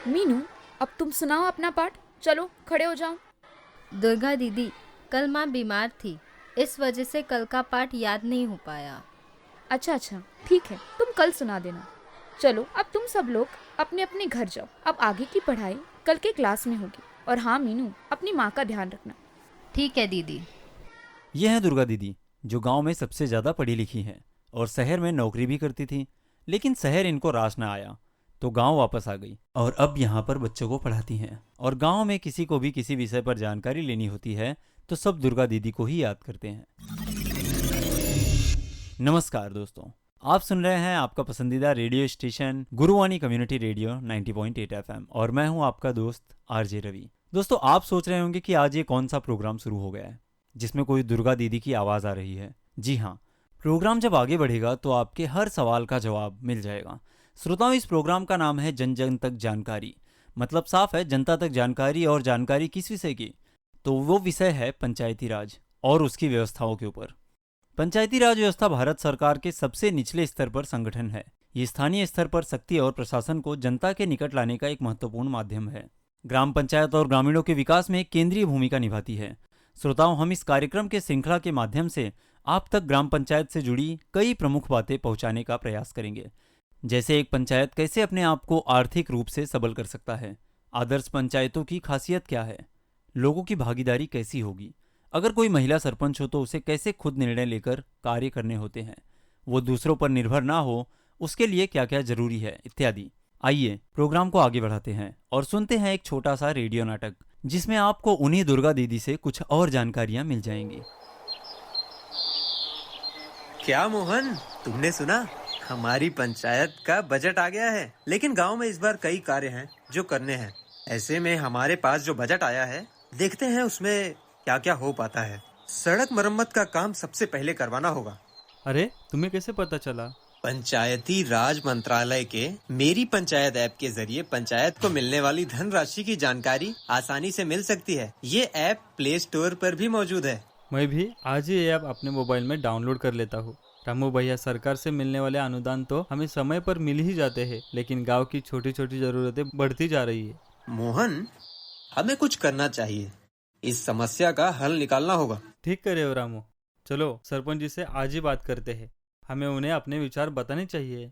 मीनू, अब तुम सुनाओ अपना पाठ। चलो खड़े हो जाओ। दुर्गा दीदी, कल माँ बीमार थी, इस वजह से कल का पाठ याद नहीं हो पाया। अच्छा अच्छा, ठीक है, तुम कल सुना देना। चलो अब तुम सब लोग अपने अपने घर जाओ। अब आगे की पढ़ाई कल के क्लास में होगी। और हाँ मीनू, अपनी माँ का ध्यान रखना। ठीक है दीदी। ये है दुर्गा दीदी, जो गांव में सबसे ज़्यादा पढ़ी लिखी हैं और शहर में नौकरी भी करती थी। लेकिन शहर इनको रास ना आया तो गांव वापस आ गई और अब यहाँ पर बच्चों को पढ़ाती हैं। और गांव में किसी को भी किसी विषय पर जानकारी लेनी होती है तो सब दुर्गा दीदी को ही याद करते हैं। नमस्कार दोस्तों, आप सुन रहे हैं आपका पसंदीदा रेडियो स्टेशन गुरुवाणी कम्युनिटी रेडियो 90.8 FM और मैं हूं आपका दोस्त आरजे रवि। दोस्तों, आप सोच रहे होंगे कि आज ये कौन सा प्रोग्राम शुरू हो गया है जिसमें कोई दुर्गा दीदी की आवाज़ आ रही है। जी हाँ, प्रोग्राम जब आगे बढ़ेगा तो आपके हर सवाल का जवाब मिल जाएगा। श्रोताओं, इस प्रोग्राम का नाम है जन जन तक जानकारी। मतलब साफ है, जनता तक जानकारी। और जानकारी किस विषय की? तो वो विषय है पंचायती राज और उसकी व्यवस्थाओं के ऊपर। पंचायती राज व्यवस्था भारत सरकार के सबसे निचले स्तर पर संगठन है। ये स्थानीय स्तर पर शक्ति और प्रशासन को जनता के निकट लाने का एक महत्वपूर्ण माध्यम है। ग्राम पंचायत और ग्रामीणों के विकास में एक केंद्रीय भूमिका निभाती है। श्रोताओं, हम इस कार्यक्रम के श्रृंखला के माध्यम से आप तक ग्राम पंचायत से जुड़ी कई प्रमुख बातें पहुंचाने का प्रयास करेंगे। जैसे एक पंचायत कैसे अपने आप को आर्थिक रूप से सबल कर सकता है, आदर्श पंचायतों की खासियत क्या है, लोगों की भागीदारी कैसी होगी, अगर कोई महिला सरपंच हो तो उसे कैसे खुद निर्णय लेकर कार्य करने होते हैं, वो दूसरों पर निर्भर ना हो उसके लिए क्या क्या जरूरी है, इत्यादि। आइए प्रोग्राम को आगे बढ़ाते हैं और सुनते हैं एक छोटा सा रेडियो नाटक जिसमें आपको उन्हीं दुर्गा दीदी से कुछ और जानकारियां मिल जाएंगी। क्या मोहन, तुमने सुना? हमारी पंचायत का बजट आ गया है। लेकिन गांव में इस बार कई कार्य हैं जो करने हैं। ऐसे में हमारे पास जो बजट आया है, देखते हैं उसमें क्या क्या हो पाता है। सड़क मरम्मत का काम सबसे पहले करवाना होगा। अरे, तुम्हें कैसे पता चला? पंचायती राज मंत्रालय के मेरी पंचायत ऐप के जरिए पंचायत को मिलने वाली धनराशि की जानकारी आसानी से मिल सकती है। ये ऐप प्ले स्टोर पर भी मौजूद है। मैं भी आज ही ये ऐप अपने मोबाइल में डाउनलोड कर लेता हूँ। रामू भैया, सरकार से मिलने वाले अनुदान तो हमें समय पर मिल ही जाते हैं, लेकिन गांव की छोटी छोटी जरूरतें बढ़ती जा रही है। मोहन, हमें कुछ करना चाहिए। इस समस्या का हल निकालना होगा। ठीक करे हो रामू। चलो सरपंच जी से आज ही बात करते हैं। हमें उन्हें अपने विचार बताने चाहिए।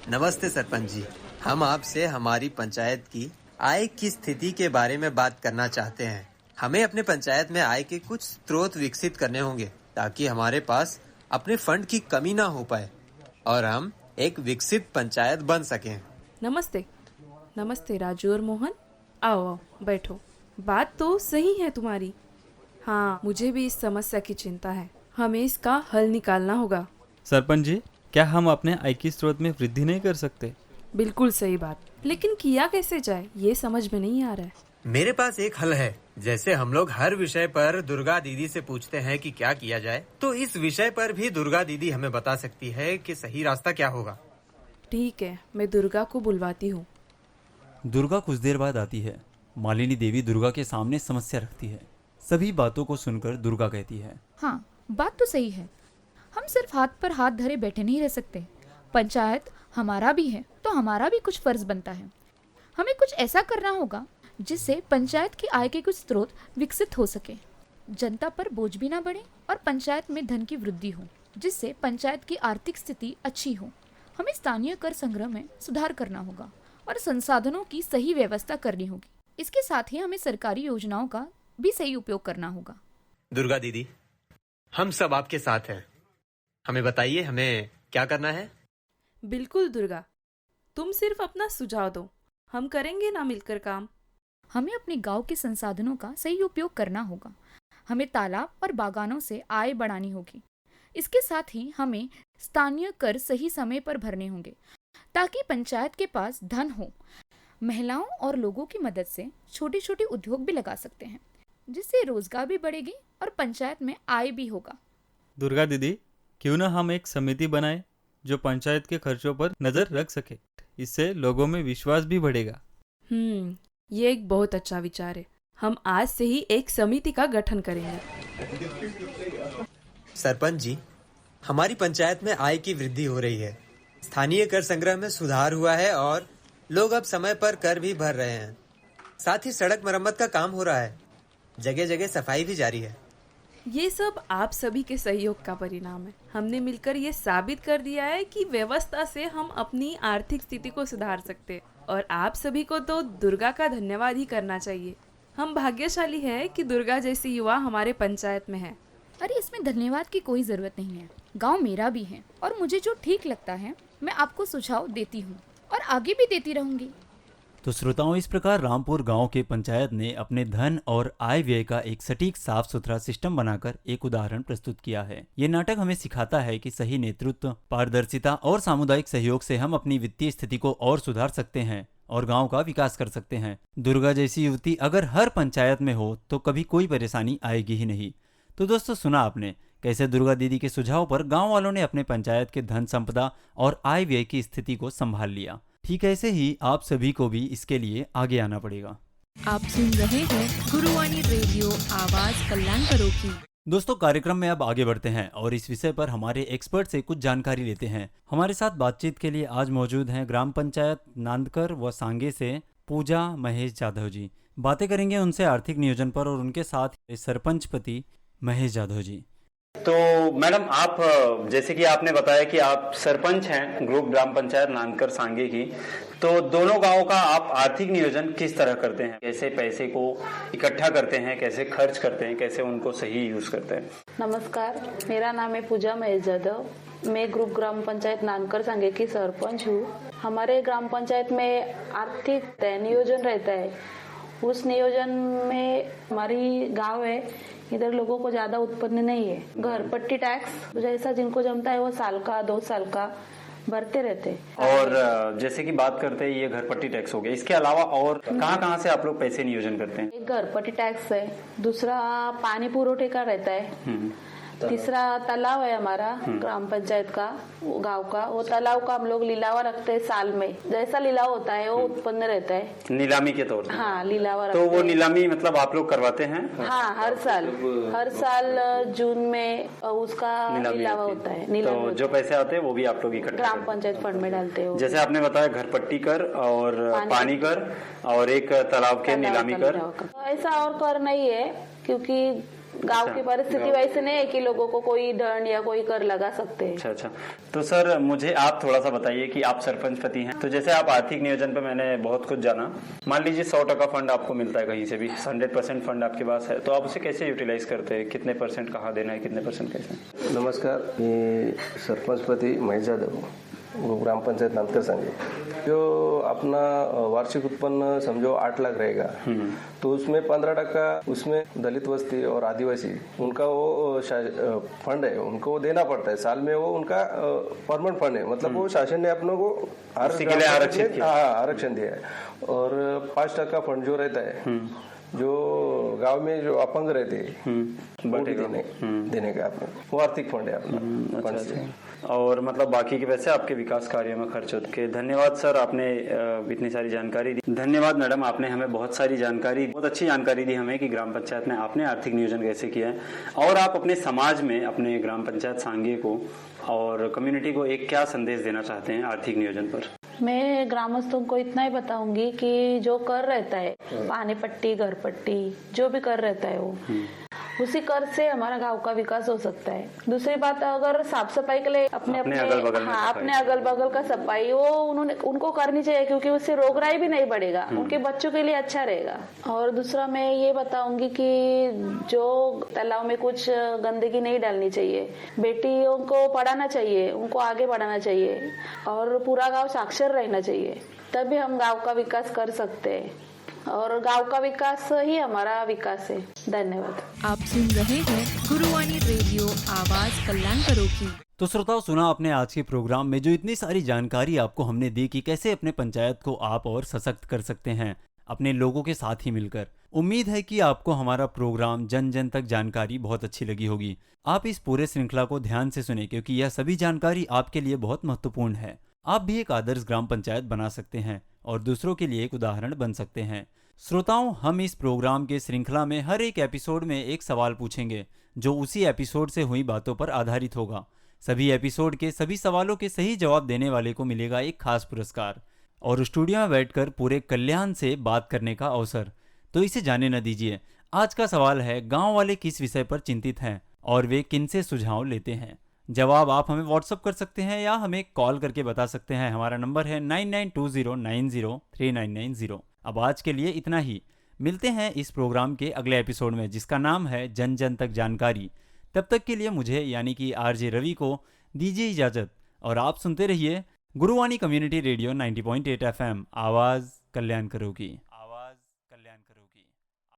नमस्ते सरपंच जी, हम आपसे हमारी पंचायत की आय की स्थिति के बारे में बात करना चाहते हैं। हमें अपने पंचायत में आय के कुछ स्रोत विकसित करने होंगे ताकि हमारे पास अपने फंड की कमी ना हो पाए और हम एक विकसित पंचायत बन सकें। नमस्ते। नमस्ते राजू और मोहन, आओ आओ बैठो। बात तो सही है तुम्हारी। हाँ, मुझे भी इस समस्या की चिंता है। हमें इसका हल निकालना होगा। सरपंच जी, क्या हम अपने आय की स्रोत में वृद्धि नहीं कर सकते? बिल्कुल सही बात, लेकिन किया कैसे जाए ये समझ में नहीं आ रहा है। मेरे पास एक हल है। जैसे हम लोग हर विषय पर दुर्गा दीदी से पूछते हैं कि क्या किया जाए, तो इस विषय पर भी दुर्गा दीदी हमें बता सकती है कि सही रास्ता क्या होगा। ठीक है, मैं दुर्गा को बुलवाती हूँ। दुर्गा कुछ देर बाद आती है। मालिनी देवी दुर्गा के सामने समस्या रखती है। सभी बातों को सुनकर दुर्गा कहती है, हाँ, बात तो सही है। हम सिर्फ हाथ पर हाथ धरे बैठे नहीं रह सकते। पंचायत हमारा भी है तो हमारा भी कुछ फर्ज बनता है। हमें कुछ ऐसा करना होगा जिससे पंचायत की आय के कुछ स्रोत विकसित हो सके, जनता पर बोझ भी ना बढ़े और पंचायत में धन की वृद्धि हो, जिससे पंचायत की आर्थिक स्थिति अच्छी हो। हमें स्थानीय कर संग्रह में सुधार करना होगा और संसाधनों की सही व्यवस्था करनी होगी। इसके साथ ही हमें सरकारी योजनाओं का भी सही उपयोग करना होगा। दुर्गा दीदी, हम सब आपके साथ हैं। हमें बताइए, हमें क्या करना है? बिल्कुल दुर्गा, तुम सिर्फ अपना सुझाव दो, हम करेंगे ना मिलकर काम। हमें अपने गांव के संसाधनों का सही उपयोग करना होगा। हमें तालाब और बागानों से आय बढ़ानी होगी। इसके साथ ही हमें स्थानीय कर सही समय पर भरने होंगे ताकि पंचायत के पास धन हो। महिलाओं और लोगों की मदद से छोटे छोटे उद्योग भी लगा सकते हैं, जिससे रोजगार भी बढ़ेगी और पंचायत में आय भी होगा। दुर्गा दीदी, क्यों ना हम एक समिति बनाए जो पंचायत के खर्चों पर नजर रख सके। इससे लोगों में विश्वास भी बढ़ेगा। ये एक बहुत अच्छा विचार है। हम आज से ही एक समिति का गठन करेंगे। सरपंच जी, हमारी पंचायत में आय की वृद्धि हो रही है, स्थानीय कर संग्रह में सुधार हुआ है और लोग अब समय पर कर भी भर रहे हैं। साथ ही सड़क मरम्मत का काम हो रहा है। जगह जगह सफाई भी जारी है। ये सब आप सभी के सहयोग का परिणाम है। हमने मिलकर ये साबित कर दिया है कि व्यवस्था से हम अपनी आर्थिक स्थिति को सुधार सकते हैं। और आप सभी को तो दुर्गा का धन्यवाद ही करना चाहिए। हम भाग्यशाली है कि दुर्गा जैसी युवा हमारे पंचायत में है। अरे इसमें धन्यवाद की कोई ज़रूरत नहीं है। गांव मेरा भी है और मुझे जो ठीक लगता है मैं आपको सुझाव देती हूँ और आगे भी देती रहूँगी। तो श्रोताओं, इस प्रकार रामपुर गांव के पंचायत ने अपने धन और आय व्यय का एक सटीक साफ सुथरा सिस्टम बनाकर एक उदाहरण प्रस्तुत किया है। ये नाटक हमें सिखाता है कि सही नेतृत्व, पारदर्शिता और सामुदायिक सहयोग से हम अपनी वित्तीय स्थिति को और सुधार सकते हैं और गांव का विकास कर सकते हैं। दुर्गा जैसी युवती अगर हर पंचायत में हो तो कभी कोई परेशानी आएगी ही नहीं। तो दोस्तों, सुना आपने कैसे दुर्गा दीदी के सुझाव पर गांव वालों ने अपने पंचायत के धन संपदा और आय व्यय की स्थिति को संभाल लिया। ठीक ऐसे ही आप सभी को भी इसके लिए आगे आना पड़ेगा। आप सुन रहे हैं गुरुवाणी रेडियो, आवाज कल्याणकरों की। दोस्तों, कार्यक्रम में अब आगे बढ़ते हैं और इस विषय पर हमारे एक्सपर्ट से कुछ जानकारी लेते हैं। हमारे साथ बातचीत के लिए आज मौजूद हैं ग्राम पंचायत नांदकर व सांगे से पूजा महेश जाधव जी। बातें करेंगे उनसे आर्थिक नियोजन पर और उनके साथ सरपंच पति महेश जाधव जी। तो मैडम, आप जैसे कि आपने बताया कि आप सरपंच हैं ग्रुप ग्राम पंचायत नानकर सांगे की, तो दोनों गांवों का आप आर्थिक नियोजन किस तरह करते हैं? कैसे पैसे को इकट्ठा करते हैं, कैसे खर्च करते हैं, कैसे उनको सही यूज करते हैं? नमस्कार, मेरा नाम है पूजा महेश जाधव। मैं ग्रुप ग्राम पंचायत नानकर सांगे की सरपंच हूँ। हमारे ग्राम पंचायत में आर्थिक नियोजन रहता है। उस नियोजन में हमारी गांव है, इधर लोगों को ज्यादा उत्पन्न नहीं है। घर पट्टी टैक्स जैसा जिनको जमता है वो साल का 2 साल का भरते रहते। और जैसे कि बात करते हैं, ये घर पट्टी टैक्स हो गया, इसके अलावा और कहाँ से आप लोग पैसे नियोजन करते हैं? एक घर पट्टी टैक्स है, दूसरा पानी पुरोठे का रहता है, तीसरा तालाब है हमारा ग्राम पंचायत का, गांव का। वो तालाब का हम लोग लिलावा रखते हैं साल में। जैसा लिलाव होता है वो उत्पन्न रहता है नीलामी के तौर पर। हाँ, लिलावा तो वो नीलामी मतलब आप लोग करवाते हैं? हाँ, हर साल जून में उसका लिलावा होता है। तो जो पैसे आते हैं वो भी आप लोग इकट्ठा ग्राम पंचायत फंड में डालते हो। जैसे आपने बताया घर पट्टी कर और पानी कर और एक तालाब के नीलामी कर। ऐसा और कर नहीं है क्योंकि गांव की परिस्थिति वैसे नहीं है कि लोगों को कोई दंड या कोई कर लगा सकते हैं। अच्छा। तो सर, मुझे आप थोड़ा सा बताइए कि आप सरपंच पति हैं, तो जैसे आप आर्थिक नियोजन पे मैंने बहुत कुछ जाना। मान लीजिए 100% फंड आपको मिलता है कहीं से भी, 100% फंड आपके पास है, तो आप उसे कैसे यूटिलाइज करते हैं? कितने % कहाँ देना है, कितने % कैसे? नमस्कार, मी सरपंच पति महेश जाधव, ग्राम पंचायत नानकर सांगे। जो अपना वार्षिक उत्पन्न समझो 8 लाख रहेगा, तो उसमें 15% उसमें दलित वस्ती और आदिवासी उनका वो फंड है, उनको वो देना पड़ता है साल में। वो उनका परमानेंट फंड है, मतलब वो शासन ने अपनों को आरक्षण दिया है। और 5% फंड जो रहता है, जो गांव में जो अपंग रहते हैं देने का अपने, वो आर्थिक फंड है अपना। अच्छा। और मतलब बाकी के पैसे आपके विकास कार्यों में खर्च होते हैं। धन्यवाद सर, आपने इतनी सारी जानकारी दी। धन्यवाद मैडम, आपने हमें बहुत सारी जानकारी, बहुत अच्छी जानकारी दी हमें कि ग्राम पंचायत में आपने आर्थिक नियोजन कैसे किया है और आप अपने समाज में, अपने ग्राम पंचायत सांगे को और कम्युनिटी को एक क्या संदेश देना चाहते हैं आर्थिक नियोजन पर? मैं ग्रामस्थों को इतना ही बताऊंगी कि जो कर रहता है, पानी पट्टी, घर पट्टी, जो भी कर रहता है वो उसी कर से हमारा गांव का विकास हो सकता है। दूसरी बात, अगर साफ सफाई के लिए अपने अगल बगल का सफाई वो उनको करनी चाहिए, क्योंकि उससे रोगराई भी नहीं बढ़ेगा, उनके बच्चों के लिए अच्छा रहेगा। और दूसरा मैं ये बताऊंगी कि जो तालाब में कुछ गंदगी नहीं डालनी चाहिए, बेटियों को पढ़ाना चाहिए, उनको आगे बढ़ाना चाहिए और पूरा गाँव साक्षर रहना चाहिए, तभी हम गाँव का विकास कर सकते हैं और गांव का विकास ही हमारा विकास है। धन्यवाद। आप सुन रहे हैं गुरुवाणी रेडियो, आवाज कल्याणकरों की। तो श्रोताओं, सुना आपने आज के प्रोग्राम में जो इतनी सारी जानकारी आपको हमने दी कि कैसे अपने पंचायत को आप और सशक्त कर सकते हैं अपने लोगों के साथ ही मिलकर। उम्मीद है कि आपको हमारा प्रोग्राम जन जन तक जानकारी बहुत अच्छी लगी होगी। आप इस पूरे श्रृंखला को ध्यान से सुने, क्योंकि यह सभी जानकारी आपके लिए बहुत महत्वपूर्ण है। आप भी एक आदर्श ग्राम पंचायत बना सकते हैं और दूसरों के लिए एक उदाहरण बन सकते हैं। श्रोताओं, हम इस प्रोग्राम के श्रृंखला में हर एक एपिसोड में एक सवाल पूछेंगे जो उसी एपिसोड से हुई बातों पर आधारित होगा। सभी एपिसोड के सभी सवालों के सही जवाब देने वाले को मिलेगा एक खास पुरस्कार और स्टूडियो में बैठकर पूरे कल्याण से बात करने का अवसर। तो इसे जाने न दीजिए। आज का सवाल है, गांव वाले किस विषय पर चिंतित हैं और वे किनसे सुझाव लेते हैं? जवाब आप हमें व्हाट्सअप कर सकते हैं या हमें कॉल करके बता सकते हैं। हमारा नंबर है 9920903990। अब आज के लिए इतना ही। मिलते हैं इस प्रोग्राम के अगले एपिसोड में जिसका नाम है जन जन तक जानकारी। तब तक के लिए मुझे यानी कि आरजे रवि को दीजिए इजाजत और आप सुनते रहिए गुरुवाणी कम्युनिटी रेडियो 90.8 FM, आवाज कल्याण करो की।